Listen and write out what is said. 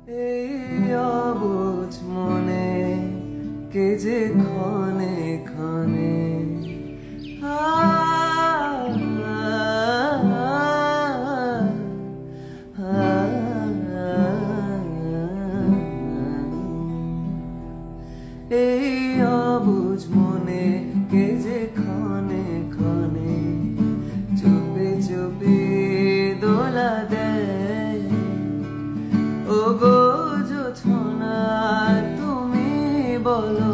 এই অবুঝ মনে কে যে ক্ষণে ক্ষণে আ, আ, আ, এই অবুঝ মনে কে যে ক্ষণে ক্ষণে চুপে চুপে দোলা দেয়। ও গো জোছনা তুমি বলো